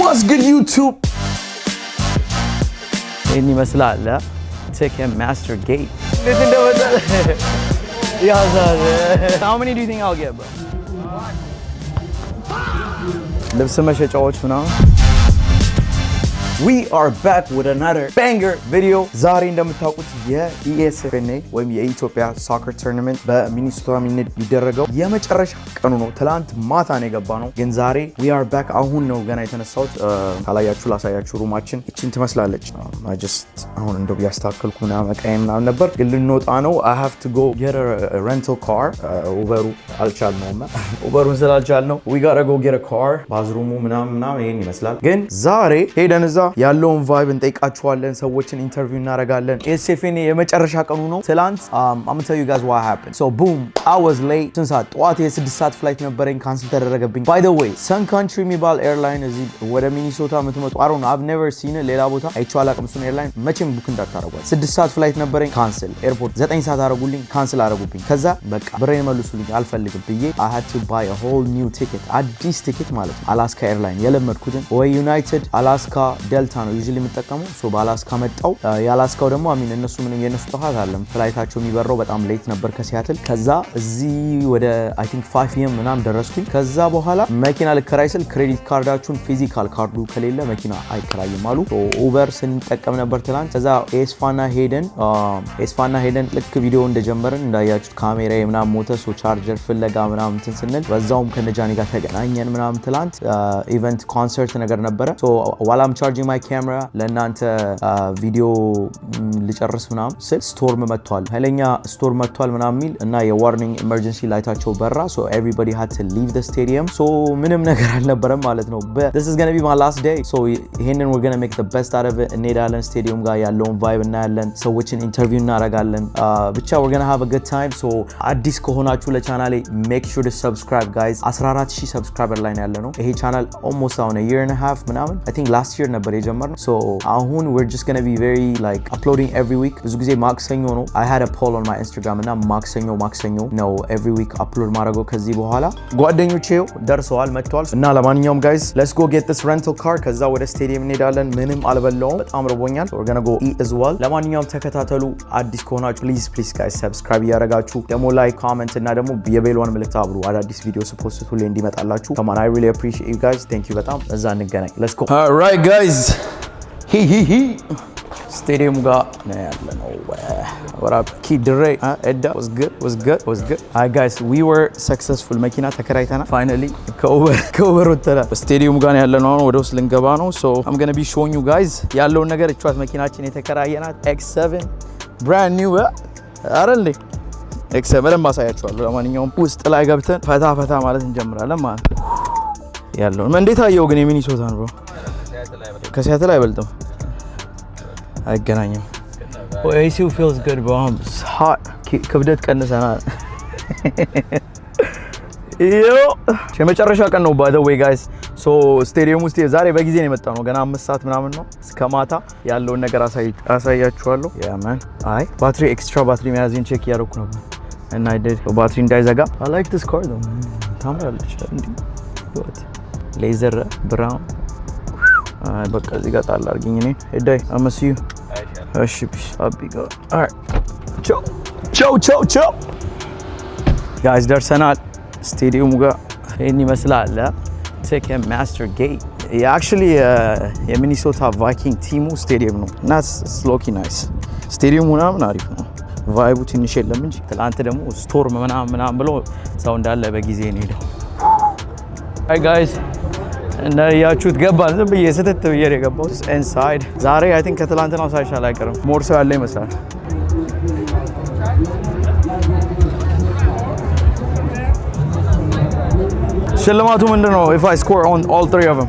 What's good YouTube? إني مسألة Ticketmaster Gate. How many do you think I'll get, bro? ልብስ መሸጫዎች ምናምን We are back with another banger video. ዛሬ እንደምታውቁት የኢኤስኤፍኤንኤ ወይም የኢትዮጵያ ሶከር ቱርናመንት በሚኒሶታ የሚደረገው የመጨረሻ ቀኑ ነው። ትላንት ማታ ነው የገባ ነው፣ ግን ዛሬ we are back። አሁን ነው ገና የተነሳሁት። ካላያችሁ ላሳያችሁ። ሩማችን እቺን ትመስላለች። አሁን እንደው ያስተካከልኩ ምናምን ነበር፣ ግን ልንወጣ ነው። I have to go get a rental car. ኡበሩ አልቻልነውም። ኡበሩን ስላልቻልነው we gotta go get a car። ባዝሩሙ ምናምን ይሄን ይመስላል። ግን ዛሬ ሄደን እዛ ያለውን ቫይብ እንጠይቃችኋለን። ሰዎችን ኢንተርቪው እናደርጋለን። ኤስኤፍኤንኤ የመጨረሻ ቀኑ ነው። ትላንት I'm gonna tell you guys what happened. So boom, I was late. ስንት ሰዓት? ጠዋት የ6 ሰዓት ፍላይት ነበረኝ፣ ካንስል ተደረገብኝ። By the way, Sun Country የሚባል ኤርላይን እዚህ ወደ ሚኒሶታ የምትመጡ I don't know, I've never seen it። ሌላ ቦታ አይቼው አላውቅም። እሱን ኤርላይን መቼም ቡክ እንዳታረጓል። 6 ሰዓት ፍላይት ነበረኝ፣ ካንስል። ኤርፖርት 9 ሰዓት አረጉልኝ፣ ካንስል አረጉብኝ። ከዛ በቃ ብሬን መልሱልኝ አልፈልግም ብዬ I had to buy a whole new ticket። አዲስ ቲኬት ማለት ነው። አላስካ ኤርላይን የለመድኩትን ወይ ዩናይትድ አላስካ ዴልታ ነው ዩዥሊ የምጠቀመው። ሶ በአላስካ መጣው። የአላስካው ደግሞ አሚን እነሱ ምንም የነሱ ጥፋት አይደለም። ፍላይታቸው የሚበረው በጣም ሌት ነበር ከሲያትል። ከዛ እዚህ ወደ አይ ቲንክ 5 PM ምናምን ደረስኩኝ። ከዛ በኋላ መኪና ልከራይ ስል ክሬዲት ካርዳችሁን ፊዚካል ካርዱ ከሌለ መኪና አይከራይም አሉ። ሶ ኡበር ስንጠቀም ነበር ትላንት። ከዛ ኤስፋና ሄደን ልክ ቪዲዮ እንደጀመርን እንዳያችሁት ካሜራ ምናምን ሞተ። ሶ ቻርጀር ፍለጋ ምናምን እንትን ስንል በዛውም ከነጃኒ ጋር ተገናኘን ምናምን። ትላንት ኢቨንት ኮንሰርት ነገር ነበረ። ሶ while I'm charging my camera ለእናንተ ቪዲዮ ልጨርስ ምናምን ስል ስቶርም መጥቷል፣ ኃይለኛ ስቶርም መጥቷል ምናምን የሚል እና የዋርኒንግ ኢመርጀንሲ ላይታቸው በራ። ሶ everybody had to leave the stadium። ሶ ምንም ነገር አልነበረም ማለት ነው። But this is going to be my last day. So ይሄንን we're going to make the best out of it። እንሄዳለን፣ ስቴዲየም ጋር ያለውን ቫይብ እናያለን፣ ሰዎችን ኢንተርቪው እናደርጋለን። ብቻ we're going to have a good time። So አዲስ ከሆናችሁ ለቻናሌ make sure to subscribe guys። 14000 ሰብስክራይበር ላይ ያለ ነው ይሄ ቻናል። almost on a year and a half ምናምን I think last year ነበር የጀመርነው። So አሁን we're just going to be very like uploading every week። ብዙ ጊዜ ማክሰኞ ነው። I had a poll on my Instagram እና ማክሰኞ ነው every week upload ማድረገው። ከዚህ በኋላ ጓደኞቼው ደርሰዋል መጥተዋል። እና ለማንኛውም guys let's go get this rental car። ከዛ ወደ ስቴዲየም እንሄዳለን። ምንም አልበላውም፣ በጣም ረቦኛል። we're going to go eat as well። ለማንኛውም ተከታተሉ። አዲስ ከሆናችሁ please guys subscribe ያደረጋችሁ ደግሞ like comment እና ደግሞ የቤልዋን ምልክት አብሩ አዳዲስ ቪዲዮ ፖስት ሁሌ እንዲመጣላችሁ። come on, I really appreciate you guys. thank you በጣም። እዛ እንገናኝ። let's go። all right guys, ስቴዲየም ጋር ነው ያለነው። what up kid Dre Edda was good. Hi guys, we were successful። መኪና ተከራይተናል finally ከኡበር ወጥተናል። ስቴዲየም ጋር ነው ያለነው። ወደ ውስጥ ልንገባ ነው። so I'm going to be showing you guys ያለውን ነገር። እቿት መኪናችን የተከራየናት X7 brand new አይደል? X7 ማሳያችኋለሁ። ለማንኛውም ውስጥ ላይ ገብተን ፈታ ማለት እንጀምራለን ማለት ነው። ያለውን እንዴት አየው ግን የሚኒሶታን ብሮ ከሲያትል አይበልጥም፣ አይገናኝም። ኤሲው feels good bro. It's hot። ክብደት ቀንሰናል። የመጨረሻ ቀን ነው by the way guys። so ስቴዲየም ውስጥ ዛሬ በጊዜ ነው የመጣው ነው። ገና 5 ሰዓት ምናምን ነው። እስከ ማታ ያለውን ነገር አሳያችኋለሁ። ያ ማን አይ ባትሪ ኤክስትራ ባትሪ መያዝን ቼክ ያደረኩ ነበር እና ባትሪ እንዳይዘጋ። I like this car though። ታምራለች እንዴ! ሌዘር ብራውን በቃ እዚህ ጋር ጣል አድርጊኝ። እኔ ሄዳይ አመሲዩ እሺ ቢስ አቢጋ alright ቾ guys ደርሰናል። ስቴዲየሙ ጋር ይሄን ይመስላል። Ticketmaster Gate actually የሚኒሶታ ቫይኪንግ ቲሙ ስቴዲየም ነው እና ስሎኪ ናይስ። ስቴዲየሙ ምናምን አሪፍ ነው። ቫይቡ ትንሽ የለም እንጂ ትላንት ደግሞ ስቶርም ምናምን ብሎ ሰው እንዳለ በጊዜ ነው ሄደው። Hi guys እና ያችሁት ገባን። ዝም ብዬ ስትት ብዬ ነው የገባሁት ኢንሳይድ። ዛሬ አይ ቲንክ ከትላንትናው ሳይሻል አይቀርም። ሞር ሰው ያለ ይመስላል። ሽልማቱ ምንድን ነው? if I score on all 3 of them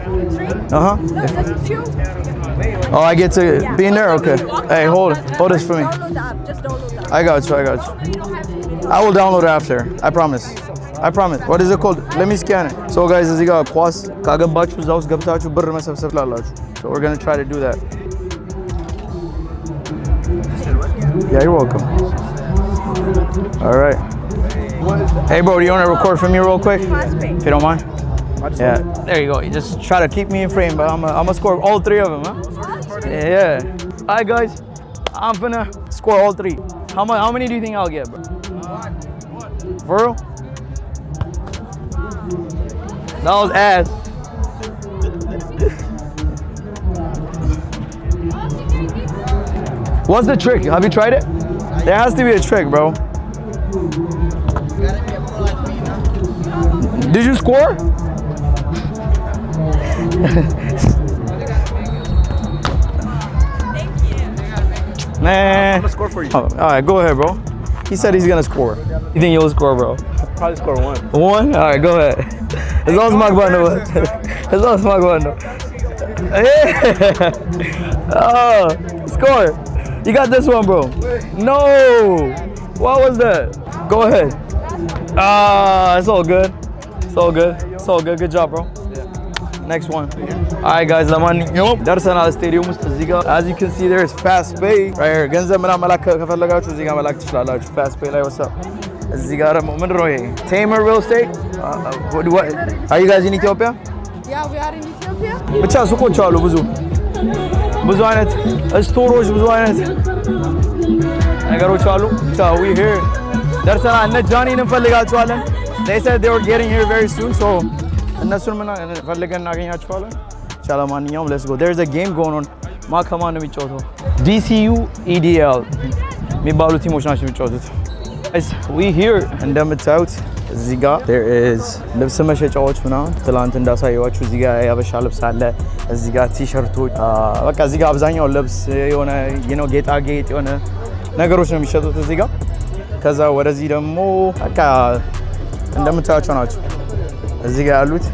oh I get to be in there. okay, hey hold this for me. I got you. I will download it after. I promise. What is it called? Let me scan it. So guys, እዚህ ጋር ኳስ ካገባችሁ እዛ ውስጥ ገብታችሁ ብር መሰብሰብ ላላችሁ። So we're going to try to do that. Yeah, you're welcome. All right. Hey bro, do you want to record for me real quick? If you don't mind. Yeah, there you go. You just try to keep me in frame, but I'm gonna score all 3 of them, huh? Yeah. All right, guys. I'm gonna score all 3. How many do you think I'll get, bro? 1. For real? That was ass. What's the trick? Have you tried it? There has to be a trick, bro. Did you score? Nah. I'm gonna score for you. Oh, all right, go ahead, bro. He said he's gonna score. You think you'll score, bro? Probably score 1. 1? All right, go ahead. As long as Mark Bando. As long as Mark Bando. Yeah. Oh, score. You got this one, bro. No. What was that? Go ahead. It's all good. It's all good. It's all good. Good job, bro. Next one. All right, guys. ደርሰናል ስቴዲየም ውስጥ እዚህ ጋር as you can see there is fast pay right here ገንዘብ ምናምን መላክ ከፈለጋችሁ እዚህ ጋር መላክ ትችላላችሁ fast pay ላይ ወሰው እዚህ ጋር ደግሞ ምንድን ነው ይሄ Tamer Real Estate what are you guys in Ethiopia? Yeah, we are in Ethiopia. ብቻ ሱቆች አሉ ብዙ አይነት ስቶሮች ብዙ አይነት ነገሮች አሉ so we here ደርሰናል እነ ጃኒን እንፈልጋቸዋለን they said they were getting here very soon so እነሱን ምን ፈልገን እናገኛቸዋለን ለማንኛውም let's go there's a game going on ማከማን ነው የሚጫወተው DCU EDL የሚባሉ ቲሞች ናቸው የሚጫወቱት guys we here እንደምታዩት እዚህ ጋር there is ልብስ መሸጫዎች ምናምን ትላንት እንዳሳየዋችሁ እዚህ ጋር ያበሻ ልብስ አለ እዚህ ጋር ቲሸርቶች በቃ እዚህ ጋር አብዛኛው ልብስ የሆነ ጌጣጌጥ የሆነ ነገሮች ነው የሚሸጡት እዚህ ጋር ከዛ ወደዚህ ደግሞ በቃ እንደምታዩቸው ናቸው እዚህ ጋር ያሉት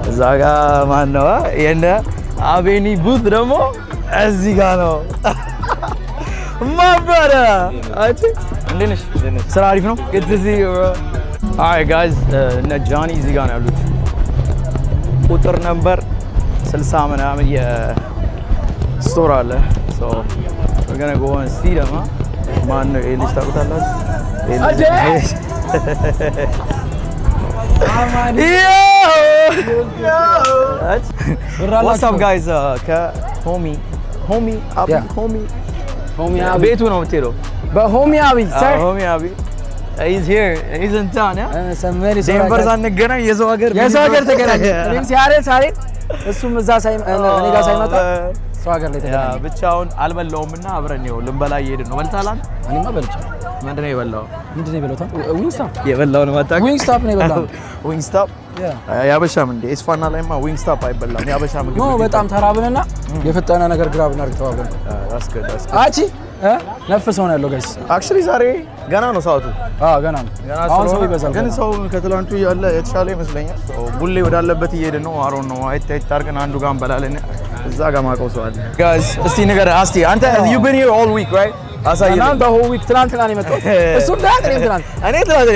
እዛ ጋር ማን ነው የነ አቤኒ ቡት ደግሞ እዚህ ጋር ነው ማበረ አቺ እንዴነሽ ስራ አሪፍ ነው good to see you bro alright guys እነ ጃኒ እዚህ ጋር ነው ያሉት ቁጥር ነምበር 60 ምናምን የስቶር አለ so we're going to go and see them ማን ነው ኤሊስ ታውቃላችሁ What's up guys? homie Abi. ቤቱ ነው የምትሄደው በሆሚ አቢ sir homie Abi he's here he's in town ዴንቨር ሳንገናኝ የሰው ሀገር ተገናኘ እኔም ሲያሬ እሱም እዛ እኔ ጋር ሳይመጣ ሰው ሀገር ላይ ተገናኘ ብቻውን አልበላውምና አብረን ነው ልንበላ እየሄድን ነው በልተሃል እኔማ በልቼ ምንድን ነው የበላው ዊንግስታፕ የበላውን ማታውቅ ዊንግስታፕ ነው የበላው ዊንግስታፕ ያበሻም እንደ ኤስፋና ላይማ ዊንግስታፕ አይበላም ያበሻ ምግብ ነው በጣም ተራብንና የፈጠነ ነገር ግራ ብናርግ ተባብለን አቺ ነፍሰው ነው ያለው ጋይስ አክቹሊ ዛሬ ገና ነው ሰዓቱ ገና ነው አሁን ሰው ይበዛል ግን ሰው ከትላንቱ ያለ የተሻለ ይመስለኛል ቡሌ ወዳለበት እየሄድን ነው አሮን ነው አይታይ ታርገን አንዱ ጋር እንበላለን እዛ ጋር ማቀው ሰው አለ ጋይስ እስቲ ንገር አስቲ አንተ you been here all week right አሳየኝ the whole week ትናንትና ነው የመጣው እሱ ትናንት ነው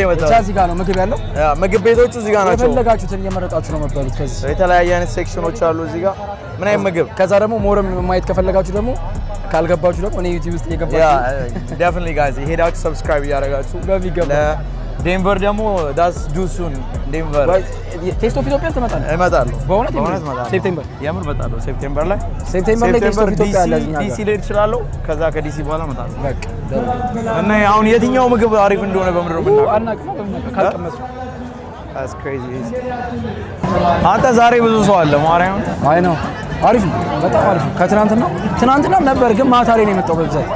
የመጣው እዚህ ጋር ነው ምግብ ያለው ምግብ ቤቶቹ እዚህ ጋር ናቸው የፈለጋችሁትን እየመረጣችሁ ነው መብላት ከዚህ የተለያየ አይነት ሴክሽኖች አሉ እዚህ ጋር ምን አይነት ምግብ ከዛ ደግሞ ሞረም ማየት ከፈለጋችሁ ደግሞ ካልገባችሁ ደግሞ እኔ ዩቲዩብ ውስጥ እየገባችሁ definitely guys ሄዳችሁ ሰብስክራይብ ያደርጋችሁ በሚገባ ዴንቨር ደግሞ that's due soon ዴንቨር ቴስት ኦፍ ኢትዮጵያ እመጣለሁ በእውነት ሴፕቴምበር የምር እመጣለሁ ሴፕቴምበር ላይ ቴስት ኦፍ ኢትዮጵያ አለ እኛ ዲሲ ላይ እችላለሁ ከዛ ከዲሲ በኋላ እመጣለሁ በቃ እና አሁን የትኛው ምግብ አሪፍ እንደሆነ በምድር ነው አናውቅም ካልቀመሱ that's crazy አንተ ዛሬ ብዙ ሰው አለ ማርያም አይ ነው አሪፍ ነው በጣም አሪፍ ነው ትናንትናም ነበር ግን ማታ ላይ ነው የመጣው በብዛት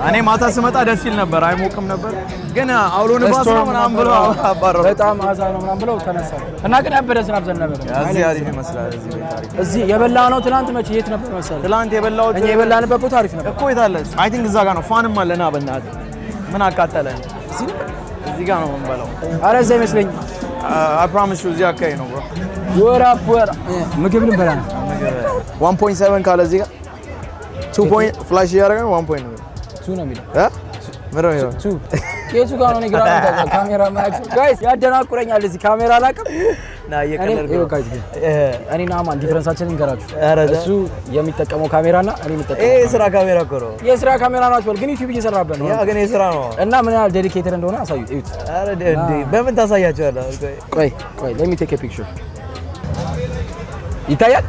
እኔ ማታ ስመጣ ደስ ይል ነበር አይሞቅም ነበር ግን አውሎ ንፋስ ነው ምናምን ብለው አባረሩ በጣም አዛ ነው ምናምን ብለው ተነሳ እና ግን ያበደ ዝናብ ዘነበ እዚህ አሪፍ ይመስላል እዚህ ቤት አሪፍ እዚህ የበላነው ትናንት መቼ የት ነበር መሰለህ ትናንት የበላሁት እኛ የበላንበት ቦታ አሪፍ ነበር እኮ የት አለ አይ ቲንክ እዛ ጋር ነው ፋንም አለና በእናትህ ምን አቃጠለን እዚህ ጋር ነው የምንበላው ኧረ እዛ ይመስለኛል I promise you እዚህ አካባቢ ነው bro ወራ ምግብ ልንበላ ነው 1.7 ካለ እዚህ ጋር 2 point ፍላሽ ያደርጋል 1 point 2 ነው የሚለው ምንድን ነው 2 የቱ ጋር ነው? እኔ ግራ ካሜራ ማክስ ጋይስ ያደናቁረኛል እዚህ ካሜራ አላውቅም ና እየቀለድኩ ነው ጋይስ እኔና አማን ዲፈረንሳችንን እንገራችሁ እሱ የሚጠቀመው ካሜራና እኔ የሚጠቀመው የስራ ካሜራ እኮ ነው የስራ ካሜራ ነው አትበል ግን ዩቲዩብ እየሰራበት ነው ያ ግን የስራ ነው እና ምን ያህል ዴዲኬትድ እንደሆነ አሳዩት እዩት አረ በምን ታሳያቸዋለህ ቆይ let me take a picture ይታያል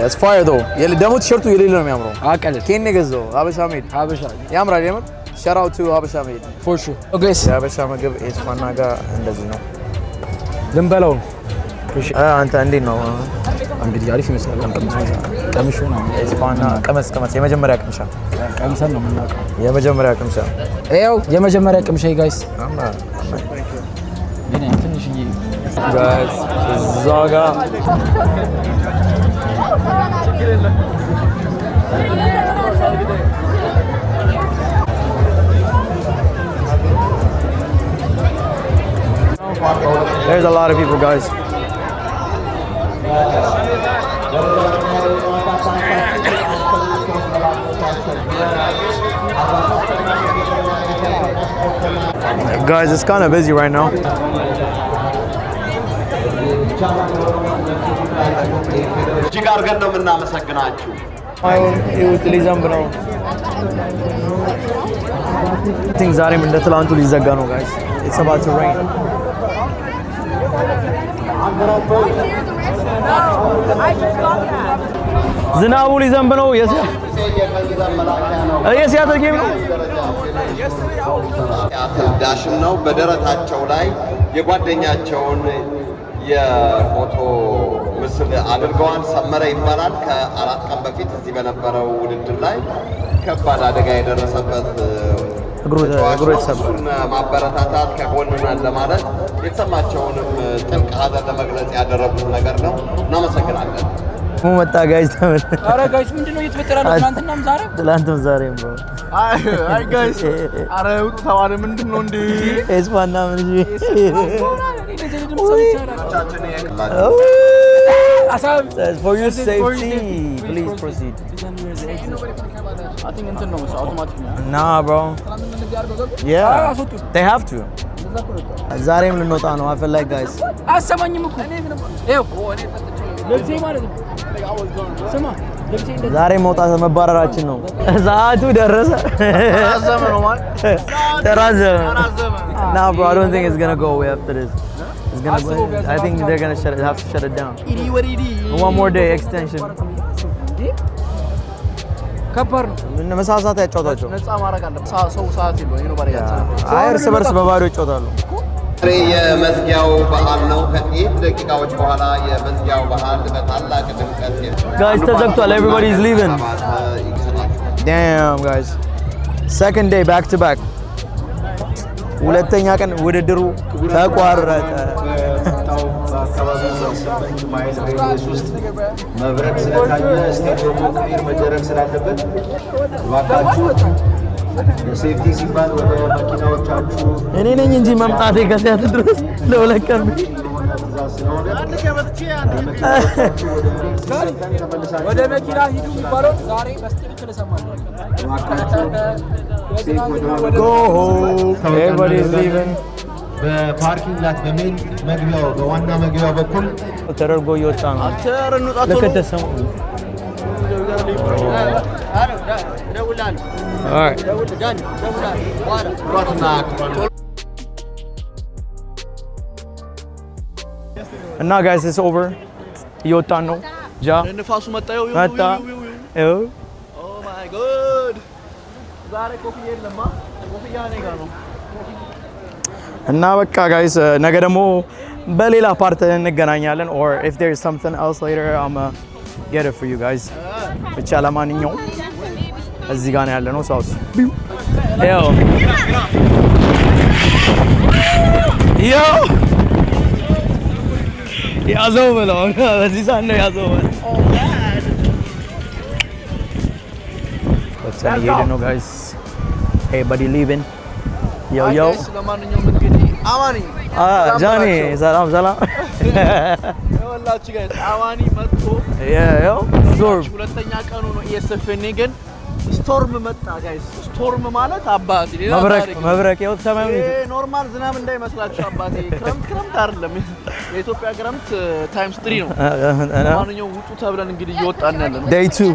It's fire though ደግሞ ቲሸርቱ የሌለ ነው የሚያምረው አቀለል ከኔ ገዘው ሀበሻ ሜድ ያምራል የምር shout out to ሀበሻ ሜድ for sure okay ሀበሻ ምግብ ኤስፋና ጋር እንደዚህ ነው ልንበላው አንተ እንዴት ነው እንግዲህ አሪፍ ይመስላል ቀምሾ ነው ኤስፋና ቀመስ የመጀመሪያ ቅምሻ ቀምሰን ነው የምናውቀው የመጀመሪያ ቅምሻ ይኸው የመጀመሪያ ቅምሻ ጋይስ ግን ትንሽዬ ጋይስ እዛ ጋር There's a lot of people, guys. Guys, it's kind of busy right now. እጅግ አድርገን ነው የምናመሰግናችሁ። I think ዛሬም እንደ ትላንቱ ሊዘጋ ነው guys. It's about to rain. ዝናቡ ሊዘንብ ነው። የሲያትል ጌም ነው። ዳሽን ነው። በደረታቸው ላይ የጓደኛቸውን የፎቶ ምስል አድርገዋል። ሰመረ ይባላል። ከ4 ቀን በፊት እዚህ በነበረው ውድድር ላይ ከባድ አደጋ የደረሰበት እግሩ የተሰበረ ማበረታታት ከጎንናን ለማለት የተሰማቸውንም ጥልቅ ሐዘን ለመግለጽ ያደረጉት ነገር ነው። እናመሰግናለን። መጣ ጋይስ ተመለ አረ ጋይስ ምንድነው እየተፈጠረ ነው? ትናንትም ዛሬም ነው። አይ ጋይስ አረ ውጡ ተባለ። ምንድነው እንዴ? ኤስፋና ምን እሺ for your safety please proceed. I think እንትን ነው አውቶማቲክ ነው። Nah bro. Yeah. They have to. ዛሬም ልንወጣ ነው። I feel like guys. አሰማኝም እኮ ይኸው ለብሴ ማለት ነው። ስማ ዛሬ መውጣት መባረራችን ነው። ሰዓቱ ደረሰ። ተራዘመ ነው ማለት ተራዘመ። Nah bro, I don't think it's gonna go away after this. It's gonna go. I think they're gonna have to shut it down. One more day extension. ከበር ምን መሳሳት ያጫውታቸው ነፃ ማድረግ አለ። ሰው ሰዓት ይለው ነው ባሪያ እርስ በርስ በባዶ ይጫወታሉ። የመዝጊያው በዓል ነው። ከጥቂት ደቂቃዎች በኋላ የመዝጊያው በዓል በታላቅ ድምቀት Guys ተዘግቷል. Everybody is leaving. Damn guys. Second day back to back. ሁለተኛ ቀን ውድድሩ ተቋረጠ። መብረቅ ስለታየ ስቴዲየሙ ክሊር መደረግ ስላለበት እባካችሁ ሴፍቲ ሲባል ወደ መኪናዎቻችሁ እኔ ነኝ እንጂ መምጣቴ ከሲያትል ድረስ ለሁለት ቀን ወደ መኪና ሂዱ የሚባለው ዛሬ በስትክክል ሰማነው። Go home. Everybody is leaving. በፓርኪንግ ላት በሜን መግቢያው በዋና መግቢያው በኩል ተደርጎ እየወጣ ነው። ልክ እንደሰሙ እና ጋይስ ኢትስ ኦቨር እየወጣን ነው። ጃ ንፋሱ መጣ። መጣ። ኦ ማይ ጎድ ዛሬ ኮፍያ የለማ። ኮፍያ እኔ ጋር ነው። እና በቃ ጋይስ ነገ ደግሞ በሌላ ፓርት እንገናኛለን or if there is something else later I'm get it for you guys. ብቻ ለማንኛውም እዚህ ጋር ነው ያለነው ሳውስ ዮ ያዘው ብለው በዚህ ሰዓት ነው ያዘው ወጥተን እየሄድን ነው ጋይስ everybody leaving yo ለማንኛውም እንግዲህ አማኒ ጃኒ ሰላም ወላችሁ ጋይስ አማኒ መጥቶ ዞር ሁለተኛ ቀኑ ነው። ESFN ግን ስቶርም መጣ ጋይስ ስቶርም ማለት አባቴ መብረቅ ይወጥ ሰማዩ ኖርማል ዝናብ እንዳይመስላችሁ አባቴ ክረምት አይደለም የኢትዮጵያ ክረምት ታይምስ 3 ነው ማንኛውም ውጡ ተብለን እንግዲህ እየወጣን ያለ ነው day 2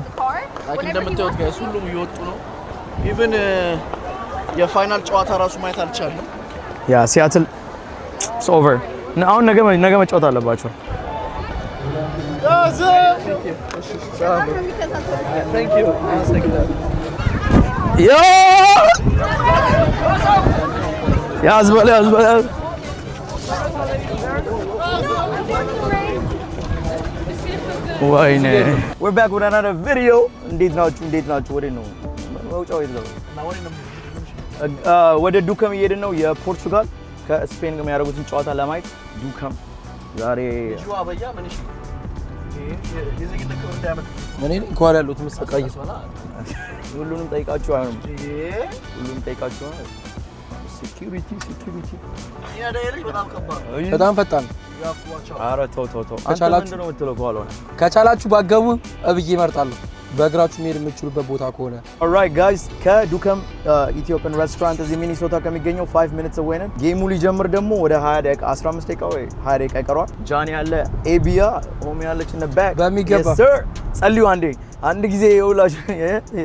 ላኪን እንደምታዩት ጋይስ ሁሉም እየወጡ ነው ኢቭን የፋይናል ጨዋታ ራሱ ማየት አልቻለም ያ ሲያትል it's over አሁን ነገ መጫወት አለባቸው Thank you. Yo! Yaz böyle. Wayne. We're back with another video. እንዴት ናችሁ? ወደ ነው መውጫው ይዘው ወደ ዱከም እየሄድን ነው የፖርቹጋል ከስፔን ጋር የሚያደርጉትን ጨዋታ ለማየት ዱከም ዛሬ ጁዋበያ ምንሽ የዜግነት ክብር እንዳያመጣ እኔ እንኳን ያሉት መሰቃይ ሁሉንም ጠይቃችሁ አይሆንም ሁሉንም ጠይቃችሁ ነው ሴኩሪቲ ያ ዳይሬክት በጣም ከባድ በጣም ፈጣን ኧረ ተው ከቻላችሁ ነው የምትለው ከኋላ ከቻላችሁ ባገቡ እብዬ እመርጣለሁ በእግራችሁ መሄድ የምትችሉበት ቦታ ከሆነ alright guys ከዱከም ኢትዮጵያን ሬስቶራንት እዚህ ሚኒሶታ ከሚገኘው 5 minutes away ነን ጌሙ ሊጀምር ደግሞ ወደ 20 ደቂቃ 15 ደቂቃ ወይ 20 ደቂቃ ይቀረዋል ጃኒ ያለ ኤቢያ ሆሚ ያለች in the back በሚገባ yes sir ጸልዩ አንድ ጊዜ ይውላችሁ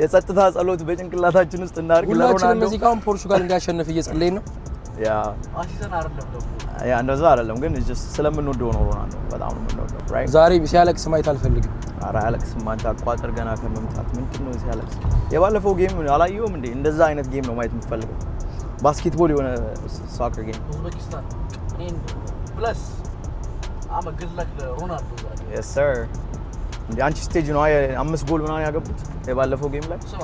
የጸጥታ ጸሎት በጭንቅላታችን ውስጥ እናርግ ለሮናልዶ እዚህ ጋር ፖርቹጋል እንዲያሸንፍ እየጸለይን ነው ያ አሲሰን አይደለም ደግሞ ያ እንደዛ አይደለም ግን just ስለምንወደው ነው ሮናልዶ በጣም ነው የምንወደው right ዛሬ ሲያለቅስ ማየት አልፈልግም ኧረ አያለቅስም አንተ አቋጥር ገና ከመምታት ምንድነው ሲያለቅስ የባለፈው ጌም አላየሁም እንዴ እንደዛ አይነት ጌም ነው ማየት የምትፈልገው ባስኬትቦል የሆነ ሳከር ጌም ኡዝቤኪስታን ፕለስ አማ good luck ለሮናልዶ yes sir እንዴ አንቺ ስቴጅ ነው 5 ጎል ምናምን ያገቡት የባለፈው ጌም ላይ ስማ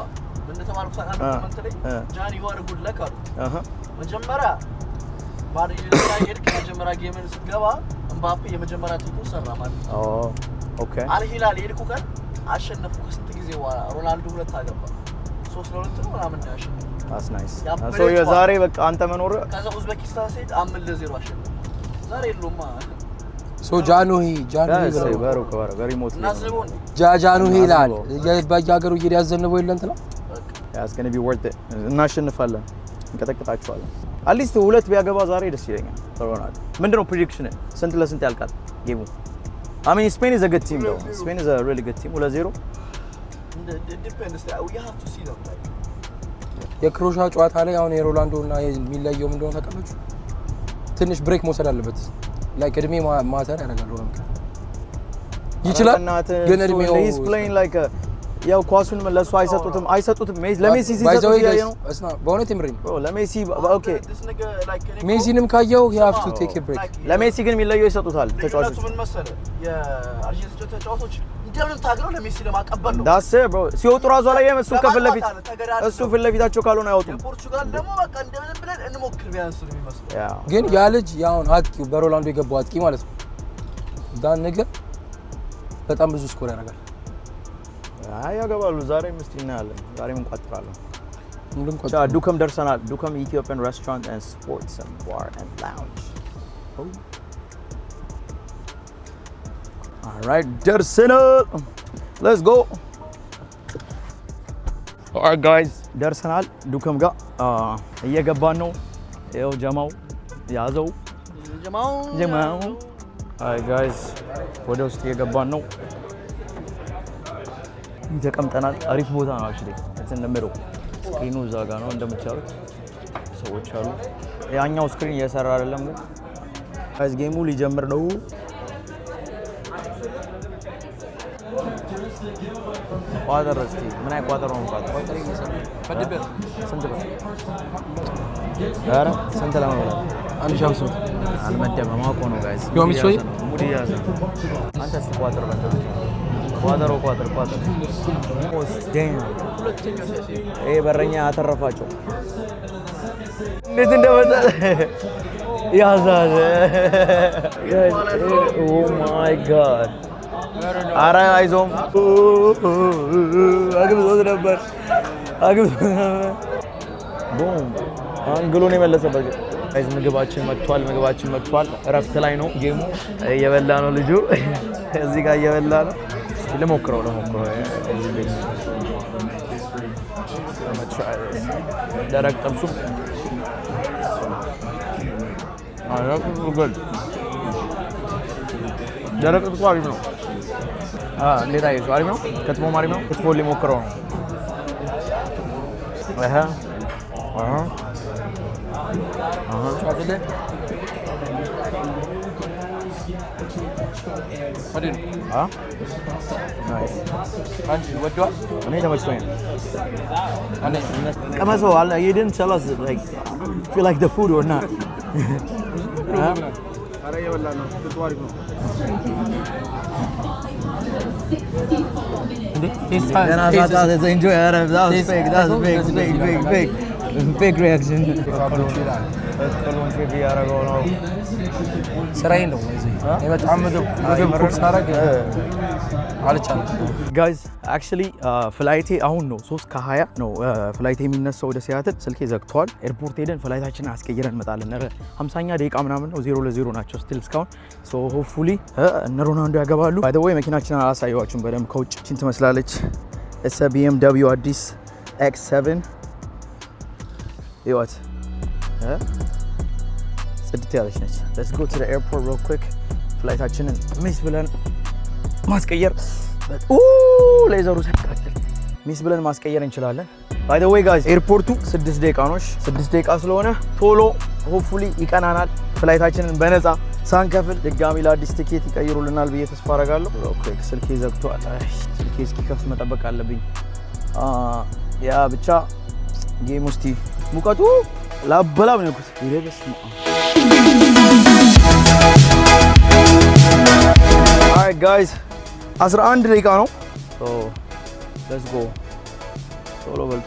እንደተማርኩ ሳቃን ኮመንት ላይ ጃኒ you are good luck አሉ መጀመሪያ ማድሪድ ላይ ሄድክ መጀመሪያ ጌምን ስትገባ እምባፔ የመጀመሪያ ቲኩ ሰራ ማለት ኦ ኦኬ አልሂላል ሄድኩ ቀን አሸነፍኩ ከስንት ጊዜ በኋላ ሮናልዶ ሁለት አገባ 3-2 ነው ምናምን ያሸነፈ that's nice so የዛሬ በቃ አንተ መኖር ከዛ ኡዝቤኪስታን ሴት 5-0 አሸነፈ ዛሬ የለውማ ሶ ጃኑሂ በሩ በሪሞት ጃኑሂ ይላል በየሀገሩ እየያዘንበው ይለንት ነው it's going to be worth it እናሸንፋለን እንቀጠቅጣቸዋለን አትሊስት ሁለት ቢያገባ ዛሬ ደስ ይለኛል ሮናልዶ ምንድነው ፕሬዲክሽን ስንት ለስንት ያልቃል ጌሙ I mean Spain is a good team though Spain is a really good team 2-0 it depends we have to see them የክሮሻ ጨዋታ ላይ አሁን የሮናልዶ እና የሚለየው ምንድነው ታውቃላችሁ ትንሽ ብሬክ መውሰድ አለበት ላይክ እድሜ ማተር ያደርጋል ሮናልዶ ይችላል ግን እድሜው he's playing like a ያው ኳሱን ለሱ አይሰጡትም ለሜሲ ሲሰጡ ያየው ነው በእውነት ምሪን bro ለሜሲ ኦኬ ሜሲንም ካየው you have to take a break ለሜሲ ግን የሚለየው ይሰጡታል ተጫዋቾች ምን መሰለ የአርጀንቲና ተጫዋቾች እንደምን ታግለው ለሜሲ ለማቀበል ነው ዳስ bro ሲወጡ ራሱ ላይ እሱ ከፍለፊት እሱ ፍለፊታቸው ካልሆነ አይወጡም ፖርቹጋል ደግሞ በቃ እንደምን ብለን እንሞክር ቢያንስ ነው የሚመስለው ግን ያ ልጅ ያውን አጥቂው በሮናልዶ የገባው አጥቂ ማለት ነው ዳን ነገር በጣም ብዙ ስኮር ያደርጋል ያገባሉ ዛሬ ምስቲና አለ ዛሬ ምን ቋጥራለሁ ዱከም ደርሰናል ዱከም ኢትዮጵያን ሬስቶራንት ኤንድ ስፖርትስ ኤንድ ባር ኤንድ ላውንጅ alright ደርሰናል let's go alright guys ደርሰናል ዱከም ጋር እየገባን ነው ይኸው ጀማው ያዘው ጀማው alright guys ወደ ውስጥ እየገባን ነው ተቀምጠናል አሪፍ ቦታ ነው actually እንደምሮ ስክሪኑ እዛ ጋር ነው እንደምታዩት ሰዎች አሉ ያኛው ስክሪን እየሰራ አይደለም ግን ጋይስ ጌሙ ሊጀምር ነው ቋጠር እስቲ ምን አይ ቋጠር ነው ቋጠር ፈድበ ስንት ብር ኧረ ስንት ለማለት 1500 አልመደበም አውቆ ነው ጋይስ ዮሚሶይ ሙዲ ያዘ አንተ እስቲ ቋጠር በታ ቋጠር ኦስቴን በረኛ አተረፋቸው እንዴት እንደመጣ ያዛለ ኦ ማይ ጋድ አረ አይዞም አግብቶት ነበር ቦም አንግሎን የመለሰበት ጋይስ ምግባችን መጥቷል እረፍት ላይ ነው ጌሙ እየበላ ነው ልጁ እዚህ ጋር እየበላ ነው ለሞክረው gonna try this. ደረቅ ጥብሱ that's good. ደረቅ ጥብሱ አሪፍ ነው። እንዴት አየሽው? አሪፍ ነው። ክትፎም አሪፍ ነው። ክትፎ ሊሞክረው ነው። እኔ ተመችቶኛል። ቀመሰው አለ you didn't tell us like if you like the food or not. ኧረ እየበላ ነው። ክትፎ አሪፍ ነው። Fake reaction. ስራዬ ነው እዚህ በጣም ምግብ ኩክ ሳደርግ አልቻለም። ጋይዝ አክቹሊ ፍላይቴ አሁን ነው 3:20 ነው ፍላይቴ የሚነሳው ወደ ሲያትል። ስልኬ ዘግቷል። ኤርፖርት ሄደን ፍላይታችንን አስቀይረን እንመጣለን። 50ኛ ደቂቃ ምናምን ነው 0-0 ናቸው ስቲል እስካሁን። ሶ ሆፕፉሊ እነ ሮናልዶ ያገባሉ። ባይ ዘ ዌይ መኪናችንን አላሳየኋችሁም በደንብ ከውጭ ቺን ትመስላለች። እሰ BMW አዲስ X7 ይወት ጽድት ያለች ነች። let's go to the airport real quick ፍላይታችንን ሚስ ብለን ማስቀየር ሌዘሩ ሳይቃጠል ሚስ ብለን ማስቀየር እንችላለን። ባይ ዘ ዌይ ጋይስ ኤርፖርቱ 6 ደቂቃ ነው። 6 ደቂቃ ስለሆነ ቶሎ ሆፕፉሊ ይቀናናል። ፍላይታችንን በነፃ ሳንከፍል ድጋሚ ለአዲስ ትኬት ይቀይሩልናል ብዬ ተስፋ አደርጋለሁ። ኦኬ ስልኬ ዘግቷል። ስልኬ እስኪከፍት መጠበቅ አለብኝ። ያ ብቻ ጌም ውስጥ ሙቀቱ ላበላብ ነው እኮ ይለበስ ነው። Alright guys 11 ደቂቃ ነው። so let's go ቶሎ በል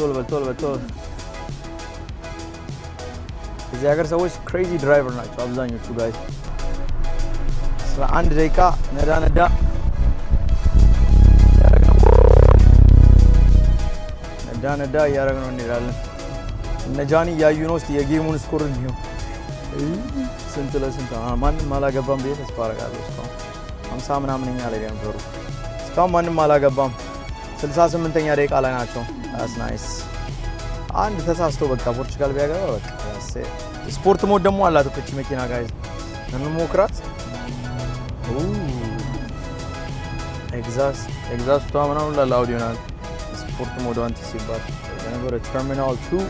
እዚህ ሀገር ሰዎች ክሬዚ ድራይቨር ናቸው አብዛኞቹ ጋይስ። 11 ደቂቃ ነዳ እያደረግን ነው እንሄዳለን። እነ ጃኒ እያዩ ነው። እስኪ የጌሙን ስኮር እንዲሁ ስንት ለስንት ማንም አላገባም ብዬ ተስፋ አደርጋለሁ። እስካሁን 50 ምናምንኛ ላይ ነበሩ። እስካሁን ማንም አላገባም። 68ኛ ደቂቃ ላይ ናቸው። that's nice አንድ ተሳስቶ በቃ ፖርቹጋል ቢያገባ በቃ ስፖርት ሞድ ደግሞ አላት እቺ መኪና ጋይዝ እንሞክራት። ኤግዛስቷ ምናምን ላውድ ይሆናል። ስፖርት ሞድ አንተ ሲባል ወደ ተርሚናል 2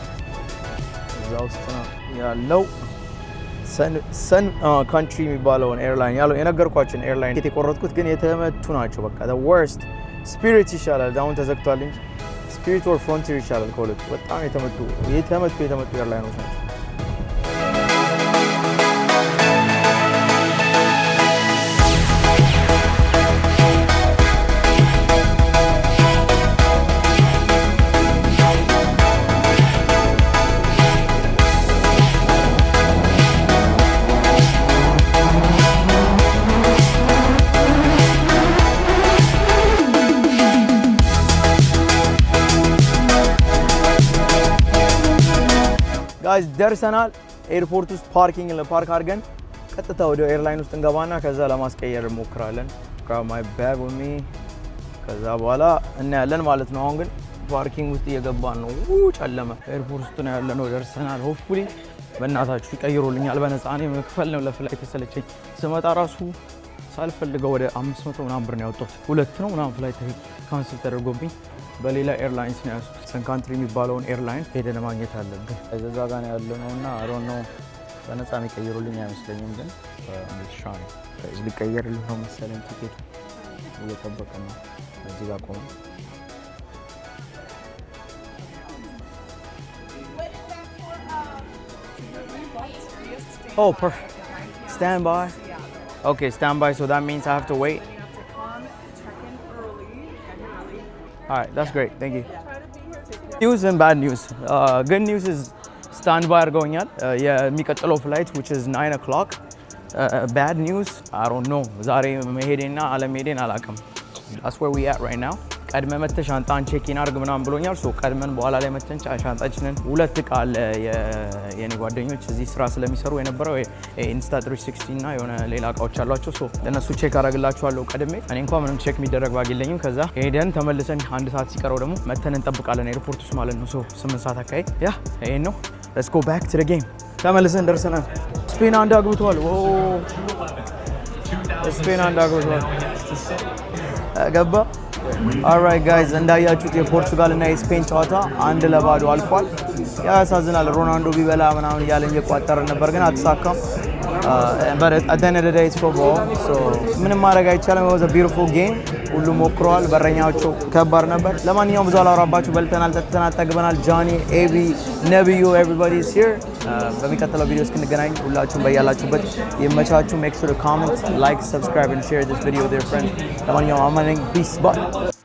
እዛው ውስጥ ነው ያለው። ሰን ካንትሪ የሚባለውን ኤርላይን ያለው የነገርኳችሁን ኤርላይን የቆረጥኩት ግን የተመቱ ናቸው። በቃ the worst ስፒሪት ይሻላል። አሁን ተዘግቷል እንጂ ስፒሪት ኦር ፍሮንቲር ይሻላል ከሁለቱ። በጣም የተመቱ ኤርላይኖች ናቸው። ጋይስ ደርሰናል። ኤርፖርት ውስጥ ፓርክ አድርገን ቀጥታ ወደ ኤርላይን ውስጥ እንገባና ከዛ ለማስቀየር እንሞክራለን። ማይ ባግ ኦን ሚ ከዛ በኋላ እናያለን ማለት ነው። አሁን ግን ፓርኪንግ ውስጥ እየገባን ነው። ጨለመ። ኤርፖርት ውስጥ ነው ያለነው። ደርሰናል። ሆፕፉሊ በእናታችሁ ይቀይሩልኛል። በነፃ እኔ መክፈል ነው ለፍላይት ተሰለቸኝ። ስመጣ ራሱ ሳልፈልገው ወደ 500 ምናምን ብር ነው ያወጣሁት። 2 ነው ምናምን ፍላይት ካንስል ተደርጎብኝ በሌላ ኤርላይንስ ነው ያዝኩት። ሰን ካንትሪ የሚባለውን ኤርላይን ሄደን ማግኘት አለብን። እዛ ጋር ነው ያለነው እና አሮን ነው በነፃ የሚቀይሩልኝ አይመስለኝም፣ ግን ሻን ሊቀየርልኝ ነው መሰለኝ። ቲኬት እየጠበቀ ነው። እዚህ ጋር ቆመ። Oh, perfect. Stand by. Okay, stand by. So that means I have to wait. All right, that's great. Thank you. News and bad news. Good news is standby argoኛል የሚቀጥለው flight which is 9 o'clock. Bad news, I don't know. ዛሬ መሄዴና አለመሄዴን አላውቅም. That's where we at right now. ቀድመ መተ ሻንጣን ቼኪን አርግ ምናምን ብሎኛል። ሶ ቀድመን በኋላ ላይ መተን ሻንጣችንን ሁለት እቃ አለ የኔ ጓደኞች እዚህ ስራ ስለሚሰሩ የነበረው ኢንስታ360 እና የሆነ ሌላ እቃዎች አሏቸው። ሶ ለነሱ ቼክ አረግላችኋለሁ ቀድሜ። እኔ እንኳን ምንም ቼክ የሚደረግ ባግ የለኝም። ከዛ ሄደን ተመልሰን አንድ ሰዓት ሲቀረው ደግሞ መተን እንጠብቃለን ኤርፖርት ውስጥ ማለት ነው። ሶ 8 ሰዓት አካባቢ ያ ይሄን ነው። ሌትስ ጎ ባክ ቱ ዘ ጌም። ተመልሰን ደርሰናል። ስፔን አንድ አግብቷል። ኦ ስፔን አንድ አግብቷል። ገባ። ኦልራይት ጋይዝ እንዳያችሁት የፖርቹጋል እና የስፔን ጨዋታ 1-0 አልፏል። ያሳዝናል። ሮናልዶ ቢበላ ምናምን እያለን እየቋጠረ ነበር ግን አልተሳካም። but at the end of the day it's football so ምንም ማድረግ አይቻልም። it was a beautiful game ሁሉ ሞክረዋል። በረኛዎቹ ከባድ ነበር። ለማንኛውም ብዙ አላወራባችሁ። በልተናል፣ ጠጥተናል፣ ጠግበናል። ጃኒ ኤቢ ነብዩ everybody is here። በሚቀጥለው ቪዲዮ እስክንገናኝ ሁላችሁም በያላችሁበት ይመቻችሁ። make sure to comment, like, subscribe and share this video with your friends። ለማንኛውም አማን ነኝ። peace bye